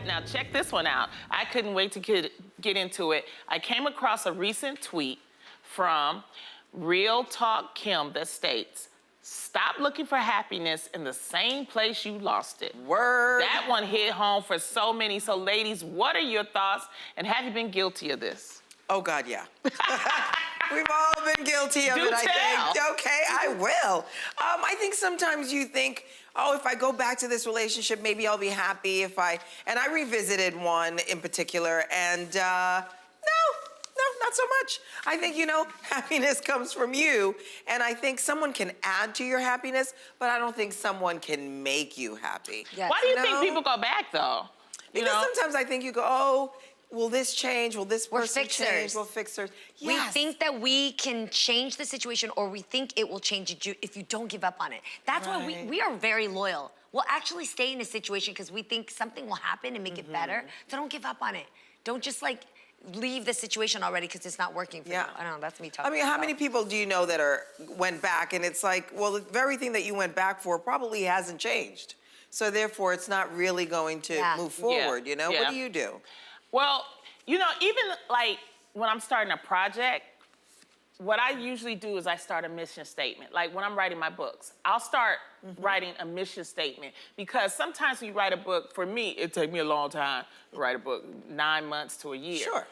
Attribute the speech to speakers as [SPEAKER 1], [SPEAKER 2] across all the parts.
[SPEAKER 1] Now check this one out. I couldn't wait to get into it. I came across a recent tweet from Real Talk Kim that states, "Stop looking for happiness in the same place you lost it."
[SPEAKER 2] Word.
[SPEAKER 1] That one hit home for so many. So ladies, what are your thoughts? And have you been guilty of this?
[SPEAKER 2] Oh, God, yeah. We've all been guilty of it, I think. Okay, I will. I think sometimes you think, oh, if I go back to this relationship, maybe I'll be happy if I... And I revisited one in particular, and no, not so much. I think, you know, happiness comes from you, and I think someone can add to your happiness, but I don't think someone can make you happy.
[SPEAKER 1] Yes. Why do you think people go back, though?
[SPEAKER 2] Because sometimes I think you go, oh, will this change? Will this person change? We'll fix her. Yes.
[SPEAKER 3] We think that we can change the situation, or we think it will change if you don't give up on it. That's why we are very loyal. We'll actually stay in a situation because we think something will happen and make it better. So don't give up on it. Don't just like leave the situation already because it's not working for you. I don't know, that's me talking.
[SPEAKER 2] I mean, how many people do you know that went back and it's like, well, the very thing that you went back for probably hasn't changed. So therefore, it's not really going to move forward, you know? What do you do?
[SPEAKER 1] Well, you know, even like when I'm starting a project, what I usually do is I start a mission statement. Like when I'm writing my books, I'll start writing a mission statement, because sometimes when you write a book, for me, it takes me a long time to write a book, 9 months to a year.
[SPEAKER 2] Sure.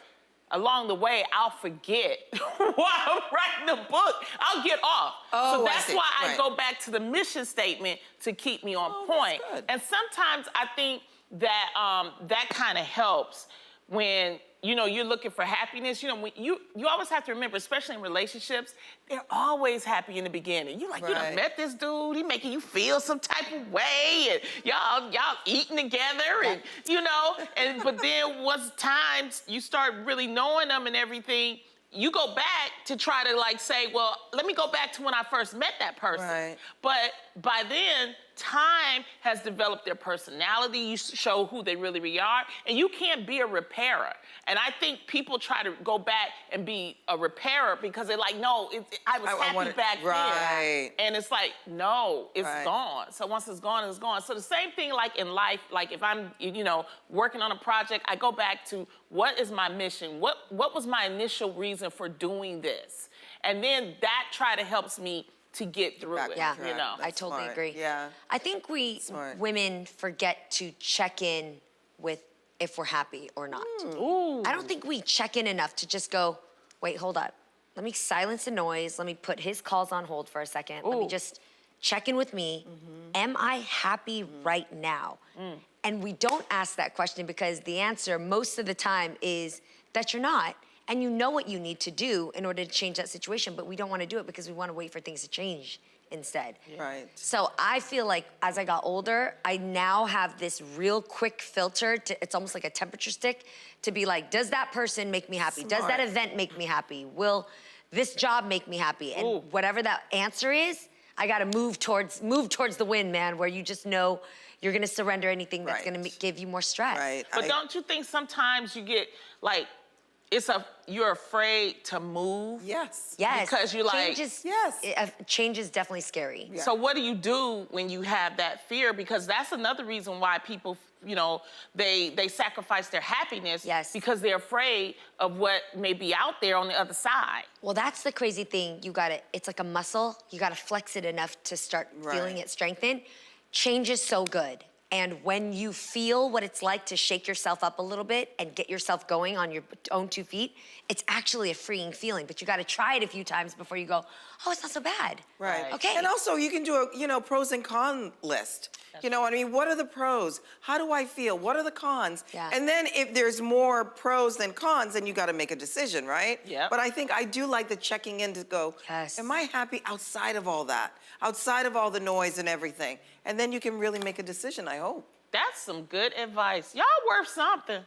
[SPEAKER 1] Along the way, I'll forget while I'm writing the book. I'll get off.
[SPEAKER 2] Oh,
[SPEAKER 1] so that's why I go back to the mission statement to keep me on point.
[SPEAKER 2] That's good.
[SPEAKER 1] And sometimes I think that that kind of helps when, you know, you're looking for happiness. You know, when you always have to remember, especially in relationships, they're always happy in the beginning. You like, you done met this dude, he making you feel some type of way, and y'all eating together, and you know, but then once times you start really knowing them and everything, you go back to try to like say, well, let me go back to when I first met that person.
[SPEAKER 2] Right.
[SPEAKER 1] But by then, time has developed their personality. You show who they really are, and you can't be a repairer. And I think people try to go back and be a repairer because they're like, no, I was happy back then. And it's like, no, it's gone. So once it's gone, it's gone. So the same thing like in life, like if I'm, you know, working on a project, I go back to what is my mission? What was my initial reason for doing this? And then that helps me to get through it, you know.
[SPEAKER 3] I totally agree.
[SPEAKER 2] Yeah.
[SPEAKER 3] I think we women forget to check in with if we're happy or not.
[SPEAKER 1] Ooh.
[SPEAKER 3] I don't think we check in enough to just go, wait, hold up. Let me silence the noise. Let me put his calls on hold for a second. Let me just check in with me. Am I happy right now? And we don't ask that question because the answer most of the time is that you're not. And you know what you need to do in order to change that situation, but we don't want to do it because we want to wait for things to change instead.
[SPEAKER 2] Right.
[SPEAKER 3] So I feel like as I got older, I now have this real quick filter it's almost like a temperature stick to be like, does that person make me happy? Does that event make me happy? Will this job make me happy? And whatever that answer is, I got to move towards the win, man, where you just know you're going to surrender anything that's going to give you more stress.
[SPEAKER 2] Right.
[SPEAKER 1] But don't you think sometimes you get like, you're afraid to move?
[SPEAKER 2] Yes.
[SPEAKER 3] Yes.
[SPEAKER 1] Because you're like...
[SPEAKER 3] Change is definitely scary.
[SPEAKER 1] Yeah. So what do you do when you have that fear? Because that's another reason why people, you know, they sacrifice their happiness because they're afraid of what may be out there on the other side.
[SPEAKER 3] Well, that's the crazy thing. It's like a muscle. You gotta flex it enough to start feeling it strengthen. Change is so good. And when you feel what it's like to shake yourself up a little bit and get yourself going on your own 2 feet, it's actually a freeing feeling. But you got to try it a few times before you go, oh, it's not so bad.
[SPEAKER 2] Right.
[SPEAKER 3] Okay.
[SPEAKER 2] And also, you can do a, you know, pros and con list. You know what I mean? What are the pros? How do I feel? What are the cons?
[SPEAKER 3] Yeah.
[SPEAKER 2] And then if there's more pros than cons, then you got to make a decision, right?
[SPEAKER 1] Yeah.
[SPEAKER 2] But I think I do like the checking in to go, am I happy outside of all that? Outside of all the noise and everything? And then you can really make a decision, I hope.
[SPEAKER 1] That's some good advice. Y'all worth something.